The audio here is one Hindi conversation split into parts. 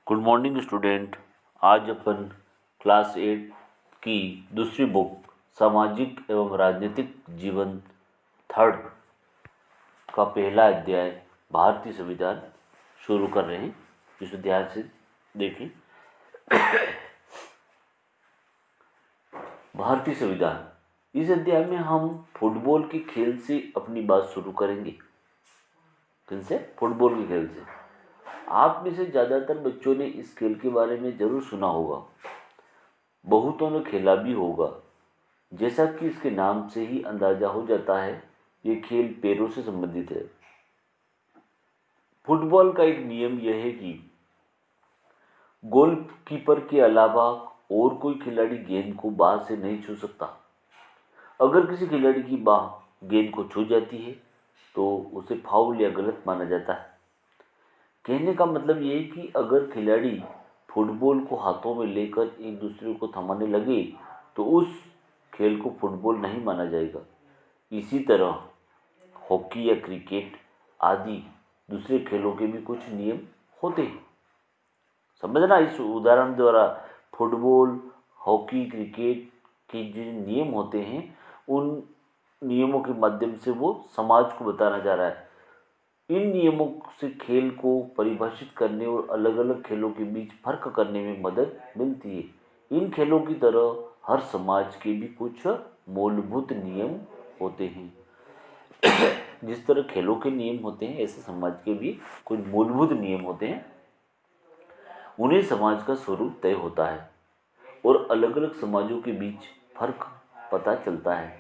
Good morning student. आज अपन क्लास 8 की दूसरी बुक सामाजिक एवं राजनीतिक जीवन थर्ड का पहला अध्याय भारतीय संविधान शुरू कर रहे हैं। इसे ध्यान से देखें। भारतीय संविधान। इस अध्याय में हम फुटबॉल के खेल से अपनी बात शुरू करेंगे। किनसे? फुटबॉल के खेल से। आप में से ज़्यादातर बच्चों ने इस खेल के बारे में ज़रूर सुना होगा, बहुतों ने खेला भी होगा। जैसा कि इसके नाम से ही अंदाजा हो जाता है, ये खेल पैरों से संबंधित है। फुटबॉल का एक नियम यह है कि गोलकीपर के अलावा और कोई खिलाड़ी गेंद को बाहर से नहीं छू सकता। अगर किसी खिलाड़ी की बाह गेंद को छू जाती है तो उसे फाउल या गलत माना जाता है। कहने का मतलब ये है कि अगर खिलाड़ी फुटबॉल को हाथों में लेकर एक दूसरे को थमाने लगे तो उस खेल को फुटबॉल नहीं माना जाएगा। इसी तरह हॉकी या क्रिकेट आदि दूसरे खेलों के भी कुछ नियम होते हैं। समझना, इस उदाहरण द्वारा फुटबॉल, हॉकी, क्रिकेट के जो नियम होते हैं उन नियमों के माध्यम से वो समाज को बताना जा रहा है। इन नियमों से खेल को परिभाषित करने और अलग अलग खेलों के बीच फर्क करने में मदद मिलती है। इन खेलों की तरह हर समाज के भी कुछ मूलभूत नियम होते हैं। जिस तरह खेलों के नियम होते हैं, ऐसे समाज के भी कुछ मूलभूत नियम होते हैं। उन्हें समाज का स्वरूप तय होता है और अलग अलग समाजों के बीच फर्क पता चलता है।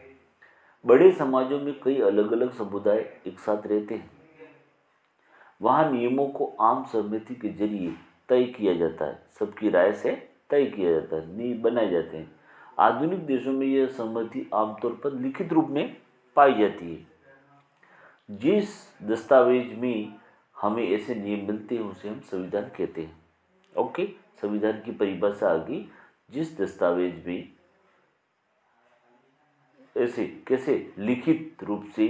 बड़े समाजों में कई अलग अलग समुदाय एक साथ रहते हैं। वहाँ नियमों को आम सहमति के जरिए तय किया जाता है, सबकी राय से तय किया जाता है, नियम बनाए जाते हैं। आधुनिक देशों में यह सहमति आमतौर पर लिखित रूप में पाई जाती है। जिस दस्तावेज में हमें ऐसे नियम मिलते हैं उसे हम संविधान कहते हैं। ओके, संविधान की परिभाषा आ गई। जिस दस्तावेज में ऐसे कैसे लिखित रूप से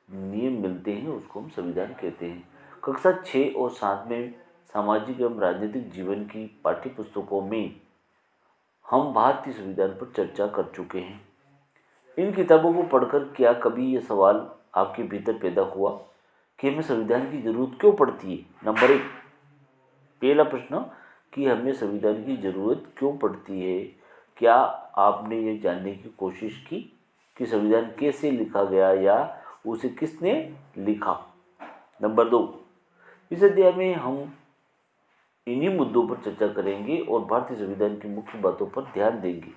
नियम मिलते हैं उसको हम संविधान कहते हैं। कक्षा 6 और 7 में सामाजिक एवं राजनीतिक जीवन की पाठ्य पुस्तकों में हम भारतीय संविधान पर चर्चा कर चुके हैं। इन किताबों को पढ़कर क्या कभी ये सवाल आपके भीतर पैदा हुआ कि हमें संविधान की जरूरत क्यों पड़ती है? नंबर 1, पहला प्रश्न कि हमें संविधान की जरूरत क्यों पड़ती है। क्या आपने ये जानने की कोशिश की कि संविधान कैसे लिखा गया या उसे किसने लिखा? नंबर 2, इस अध्याय में हम इन्हीं मुद्दों पर चर्चा करेंगे और भारतीय संविधान की मुख्य बातों पर ध्यान देंगे।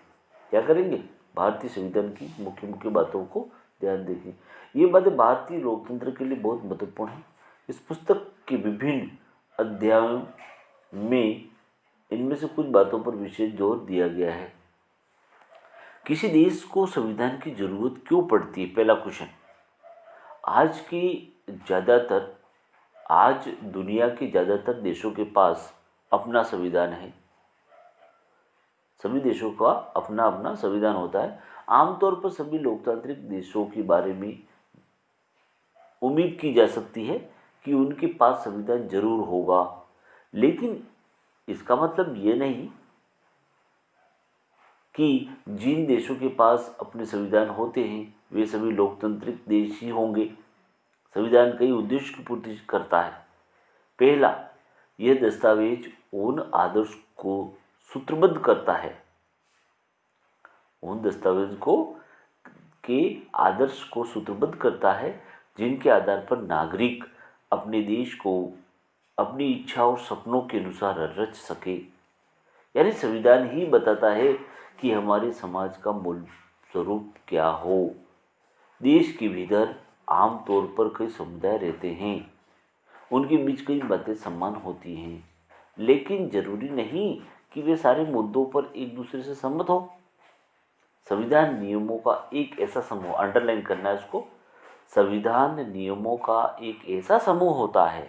क्या करेंगे? भारतीय संविधान की मुख्य मुख्य बातों को ध्यान देंगे। ये बातें भारतीय लोकतंत्र के लिए बहुत महत्वपूर्ण है। इस पुस्तक के विभिन्न अध्यायों में इनमें से कुछ बातों पर विशेष जोर दिया गया है। किसी देश को संविधान की जरूरत क्यों पड़ती है? पहला क्वेश्चन। आज दुनिया के ज़्यादातर देशों के पास अपना संविधान है। सभी देशों का अपना अपना संविधान होता है। आमतौर पर सभी लोकतांत्रिक देशों के बारे में उम्मीद की जा सकती है कि उनके पास संविधान जरूर होगा, लेकिन इसका मतलब ये नहीं कि जिन देशों के पास अपने संविधान होते हैं वे सभी लोकतांत्रिक देश ही होंगे। संविधान कई उद्देश्य की पूर्ति करता है। पहला, यह दस्तावेज उन आदर्श को सूत्रबद्ध करता है। उन दस्तावेज को के आदर्श को सूत्रबद्ध करता है जिनके आधार पर नागरिक अपने देश को अपनी इच्छा और सपनों के अनुसार रच सके। यानी संविधान ही बताता है कि हमारे समाज का मूल स्वरूप क्या हो। देश के भीतर आमतौर पर कई समुदाय रहते हैं, उनके बीच कई बातें समान होती हैं, लेकिन जरूरी नहीं कि वे सारे मुद्दों पर एक दूसरे से सहमत हो। संविधान नियमों का एक ऐसा समूह, अंडरलाइन करना है इसको, संविधान नियमों का एक ऐसा समूह होता है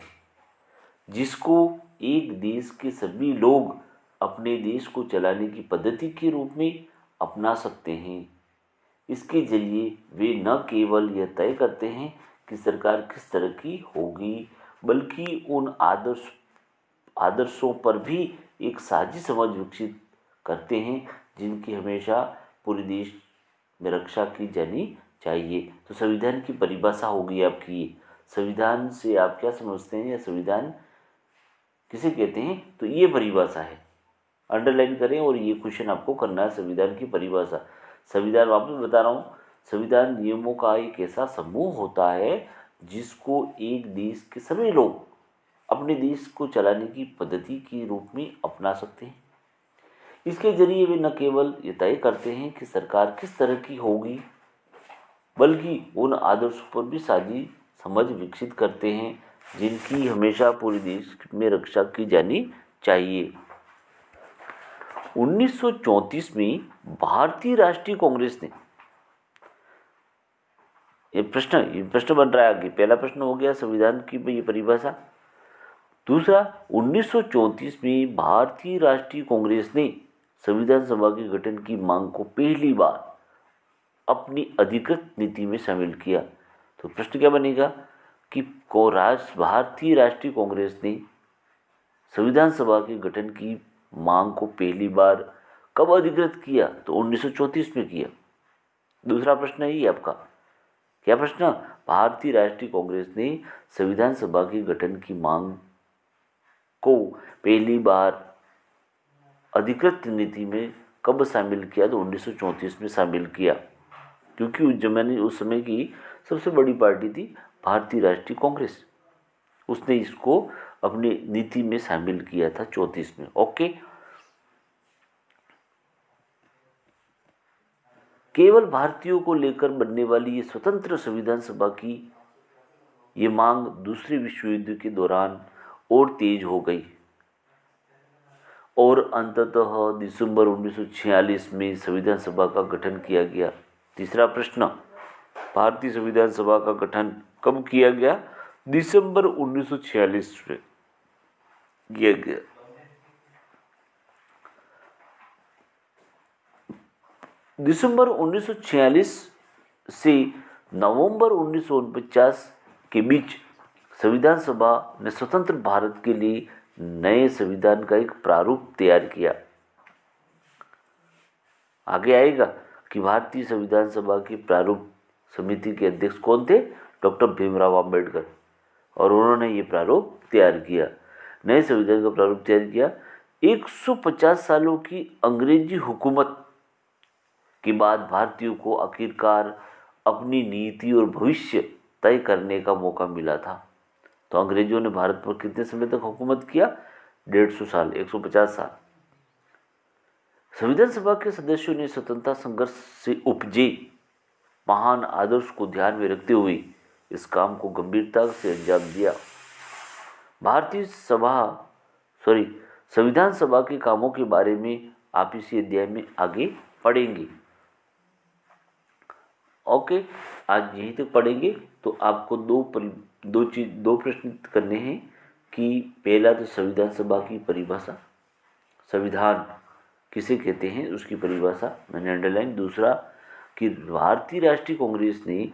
जिसको एक देश के सभी लोग अपने देश को चलाने की पद्धति के रूप में अपना सकते हैं। इसके जरिए वे न केवल यह तय करते हैं कि सरकार किस तरह की होगी, बल्कि उन आदर्शों पर भी एक साझी समझ विकसित करते हैं, जिनकी हमेशा पूरे देश में रक्षा की जानी चाहिए। तो संविधान की परिभाषा होगी आपकी ये। संविधान से आप क्या समझते हैं या संविधान किसे कहते हैं, तो ये परिभाषा है, अंडरलाइन करें और ये क्वेश्चन आपको करना है, संविधान की परिभाषा। संविधान वापस बता रहा हूँ, संविधान नियमों का एक ऐसा समूह होता है जिसको एक देश के सभी लोग अपने देश को चलाने की पद्धति के रूप में अपना सकते हैं। इसके जरिए वे न केवल ये तय करते हैं कि सरकार किस तरह की होगी, बल्कि उन आदर्शों पर भी साझी समझ विकसित करते हैं जिनकी हमेशा पूरे देश में रक्षा की जानी चाहिए। 1934 में भारतीय राष्ट्रीय कांग्रेस ने, ये प्रश्न बन रहा है आगे। पहला प्रश्न हो गया संविधान की ये परिभाषा। दूसरा, 1934 में भारतीय राष्ट्रीय कांग्रेस ने संविधान सभा के गठन की मांग को पहली बार अपनी अधिकृत नीति में शामिल किया। तो प्रश्न क्या बनेगा कि भारतीय राष्ट्रीय कांग्रेस ने संविधान सभा के गठन की मांग को पहली बार कब अधिकृत किया, तो 1934 में किया। दूसरा प्रश्न है ये आपका, क्या प्रश्न, भारतीय राष्ट्रीय कांग्रेस ने संविधान सभा के गठन की मांग को पहली बार अधिकृत नीति में कब शामिल किया, तो 1934 में शामिल किया, क्योंकि उस समय की सबसे बड़ी पार्टी थी भारतीय राष्ट्रीय कांग्रेस, उसने इसको अपनी नीति में शामिल किया था 34 में। ओके, केवल भारतीयों को लेकर बनने वाली ये स्वतंत्र संविधान सभा की ये मांग दूसरे विश्व युद्ध के दौरान और तेज हो गई और अंततः दिसंबर 1946 में संविधान सभा का गठन किया गया। तीसरा प्रश्न, भारतीय संविधान सभा का गठन कब किया गया, दिसंबर 1946 में किया गया। दिसंबर 1946 से नवंबर 1949 के बीच संविधान सभा ने स्वतंत्र भारत के लिए नए संविधान का एक प्रारूप तैयार किया। आगे आएगा कि भारतीय संविधान सभा की प्रारूप समिति के अध्यक्ष कौन थे, डॉक्टर भीमराव अंबेडकर, और उन्होंने ये प्रारूप तैयार किया, नए संविधान का प्रारूप तैयार किया। 150 सालों की अंग्रेजी हुकूमत के बाद भारतीयों को आखिरकार अपनी नीति और भविष्य तय करने का मौका मिला था। तो अंग्रेजों ने भारत पर कितने समय तक हुकूमत किया, 150 साल, 150 साल। संविधान सभा के सदस्यों ने स्वतंत्रता संघर्ष से उपजे महान आदर्श को ध्यान में रखते हुए इस काम को गंभीरता से अंजाम दिया। संविधान सभा के कामों के बारे में आप इसी अध्याय में आगे पढ़ेंगे। ओके, आज यहीं तक पढ़ेंगे। तो आपको दो प्रश्न करने हैं कि पहला तो संविधान सभा की परिभाषा, संविधान किसे कहते हैं उसकी परिभाषा मैंने अंडरलाइन। दूसरा कि भारतीय राष्ट्रीय कांग्रेस ने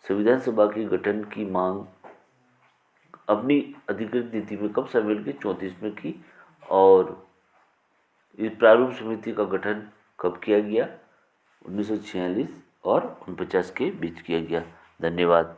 संविधान सभा के गठन की मांग अपनी अधिकृत नीति में कब शामिल की, 34 में की, और इस प्रारूप समिति का गठन कब किया गया, 1946 और 49 के बीच किया गया। धन्यवाद।